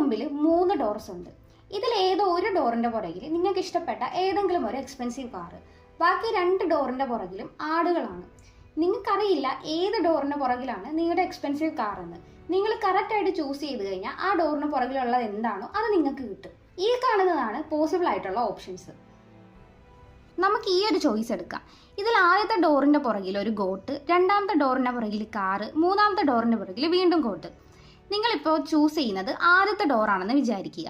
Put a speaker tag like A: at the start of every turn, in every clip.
A: മുമ്പിൽ 3 ഡോർസ് ഉണ്ട്. ഇതിൽ ഏതോ ഒരു ഡോറിന്റെ പുറകിൽ നിങ്ങൾക്ക് ഇഷ്ടപ്പെട്ട ഏതെങ്കിലും ഒരു എക്സ്പെൻസീവ് കാറ്, ബാക്കി 2 ഡോറിന്റെ പുറകിലും ആടുകളാണ്. നിങ്ങൾക്കറിയില്ല ഏത് ഡോറിന്റെ പുറകിലാണ് നിങ്ങളുടെ എക്സ്പെൻസീവ് കാർ എന്ന്. നിങ്ങൾ കറക്റ്റായിട്ട് ചൂസ് ചെയ്ത് കഴിഞ്ഞാൽ ആ ഡോറിന് പുറകിലുള്ളത് എന്താണോ അത് നിങ്ങൾക്ക് കിട്ടും. ഈ കാണുന്നതാണ് പോസിബിൾ ആയിട്ടുള്ള ഓപ്ഷൻസ്. നമുക്ക് ഈ ഒരു ചോയ്സ് എടുക്കാം. ഇതിൽ ആദ്യത്തെ ഡോറിന്റെ പുറകിൽ ഒരു ഗോട്ട്, രണ്ടാമത്തെ ഡോറിന്റെ പുറകിൽ കാറ്, മൂന്നാമത്തെ ഡോറിന്റെ പുറകിൽ വീണ്ടും ഗോട്ട്. നിങ്ങളിപ്പോൾ ചൂസ് ചെയ്യുന്നത് ആദ്യത്തെ ഡോറാണെന്ന് വിചാരിക്കുക.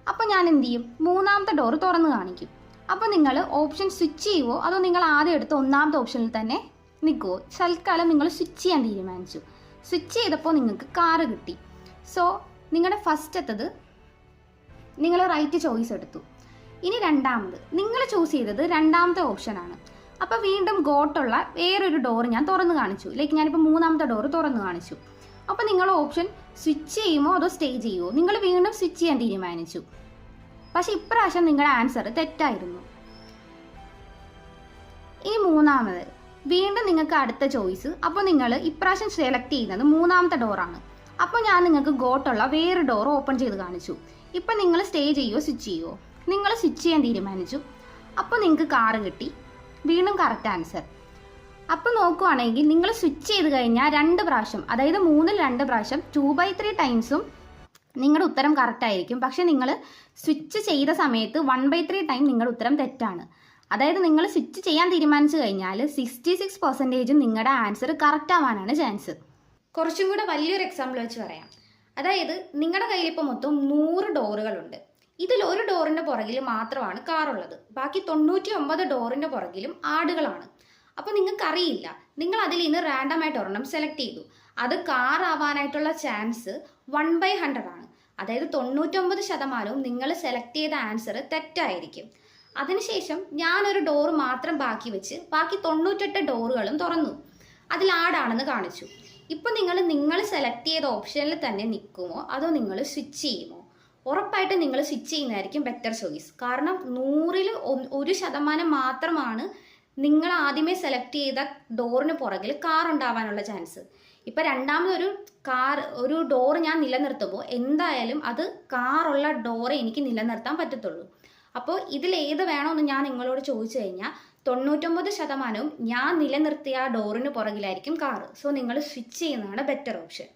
A: അപ്പോൾ ഞാൻ എന്ത് ചെയ്യും? മൂന്നാമത്തെ ഡോർ തുറന്ന് കാണിക്കും. അപ്പോൾ നിങ്ങൾ ഓപ്ഷൻ സ്വിച്ച് ചെയ്യുമോ അതോ നിങ്ങൾ ആദ്യം എടുത്ത് ഒന്നാമത്തെ ഓപ്ഷനിൽ തന്നെ നിൽക്കുമോ? തൽക്കാലം നിങ്ങൾ സ്വിച്ച് ചെയ്യാൻ തീരുമാനിച്ചു. സ്വിച്ച് ചെയ്തപ്പോൾ നിങ്ങൾക്ക് കാറ് കിട്ടി. സോ നിങ്ങളുടെ ഫസ്റ്റത്തത് നിങ്ങൾ റൈറ്റ് ചോയ്സ് എടുത്തു. ഇനി രണ്ടാമത് നിങ്ങൾ ചൂസ് ചെയ്തത് രണ്ടാമത്തെ ഓപ്ഷനാണ്. അപ്പോൾ വീണ്ടും ഗോട്ടുള്ള വേറൊരു ഡോർ ഞാൻ തുറന്ന് കാണിച്ചു. ഞാനിപ്പോൾ മൂന്നാമത്തെ ഡോർ തുറന്ന് കാണിച്ചു. അപ്പോൾ നിങ്ങൾ ഓപ്ഷൻ സ്വിച്ച് ചെയ്യുമോ അതോ സ്റ്റേ ചെയ്യുമോ? നിങ്ങൾ വീണ്ടും സ്വിച്ച് ചെയ്യാൻ തീരുമാനിച്ചു. പക്ഷെ ഇപ്രാവശ്യം നിങ്ങളുടെ ആൻസർ തെറ്റായിരുന്നു. ഇനി മൂന്നാമത് വീണ്ടും നിങ്ങൾക്ക് അടുത്ത ചോയ്സ്. അപ്പോൾ നിങ്ങൾ ഇപ്രാവശ്യം സെലക്ട് ചെയ്യുന്നത് മൂന്നാമത്തെ ഡോറാണ്. അപ്പോൾ ഞാൻ നിങ്ങൾക്ക് ഗോട്ടുള്ള വേറെ ഡോർ ഓപ്പൺ ചെയ്ത് കാണിച്ചു. ഇപ്പം നിങ്ങൾ സ്റ്റേ ചെയ്യുമോ സ്വിച്ച് ചെയ്യുമോ? നിങ്ങൾ സ്വിച്ച് ചെയ്യാൻ തീരുമാനിച്ചു. അപ്പോൾ നിങ്ങൾക്ക് കാറ് കിട്ടി. വീണ്ടും കറക്റ്റ് ആൻസർ. അപ്പോൾ നോക്കുവാണെങ്കിൽ നിങ്ങൾ സ്വിച്ച് ചെയ്ത് കഴിഞ്ഞാൽ 2 പ്രാവശ്യം, അതായത് 3-ൽ 2 പ്രാവശ്യം 2/3 ടൈംസും നിങ്ങളുടെ ഉത്തരം കറക്റ്റ് ആയിരിക്കും. പക്ഷെ നിങ്ങൾ സ്വിച്ച് ചെയ്ത സമയത്ത് 1/3 ടൈം നിങ്ങളുടെ ഉത്തരം തെറ്റാണ്. അതായത് നിങ്ങൾ സ്വിച്ച് ചെയ്യാൻ തീരുമാനിച്ചു കഴിഞ്ഞാൽ 66% നിങ്ങളുടെ ആൻസർ കറക്റ്റ് ആവാനാണ് ചാൻസ്. കുറച്ചും കൂടെ വലിയൊരു എക്സാമ്പിൾ വെച്ച് പറയാം. അതായത് നിങ്ങളുടെ കയ്യിൽ ഇപ്പോൾ മൊത്തം 100 ഡോറുകളുണ്ട്. ഇതിൽ ഒരു ഡോറിന്റെ പുറകിൽ മാത്രമാണ് കാറുള്ളത്. ബാക്കി 99 ഡോറിന്റെ പുറകിലും ആടുകളാണ്. അപ്പോൾ നിങ്ങൾക്കറിയില്ല, നിങ്ങൾ അതിൽ നിന്ന് റാൻഡം ആയിട്ട് ഒരെണ്ണം സെലക്ട് ചെയ്തു. അത് കാർ ആവാനായിട്ടുള്ള ചാൻസ് 1/100 ആണ്. അതായത് 99% നിങ്ങൾ സെലക്ട് ചെയ്ത ആൻസർ തെറ്റായിരിക്കും. അതിനുശേഷം ഞാനൊരു ഡോർ മാത്രം ബാക്കി വെച്ച് ബാക്കി 98 ഡോറുകളും തുറന്നു. അതിൽ ആടാണെന്ന് കാണിച്ചു. ഇപ്പം നിങ്ങൾ സെലക്ട് ചെയ്ത ഓപ്ഷനിൽ തന്നെ നിൽക്കുമോ അതോ നിങ്ങൾ സ്വിച്ച് ചെയ്യുമോ? ഉറപ്പായിട്ടും നിങ്ങൾ സ്വിച്ച് ചെയ്യുന്നതായിരിക്കും ബെറ്റർ ചോയ്സ്. കാരണം 100-ൽ 1% മാത്രമാണ് നിങ്ങൾ ആദ്യമേ സെലക്ട് ചെയ്ത ഡോറിന് പുറകിൽ കാർ ഉണ്ടാവാനുള്ള ചാൻസ്. ഇപ്പം ഒരു ഡോർ ഞാൻ നിലനിർത്തുമ്പോൾ എന്തായാലും അത് കാറുള്ള ഡോറെ എനിക്ക് നിലനിർത്താൻ പറ്റത്തുള്ളൂ. അപ്പോൾ ഇതിൽ ഏത് വേണമെന്ന് ഞാൻ നിങ്ങളോട് ചോദിച്ചു കഴിഞ്ഞാൽ 99% ഞാൻ നിലനിർത്തിയ ആ ഡോറിന് പുറകിലായിരിക്കും കാറ്. സോ നിങ്ങൾ സ്വിച്ച് ചെയ്യുന്നതാണ് ബെറ്റർ ഓപ്ഷൻ.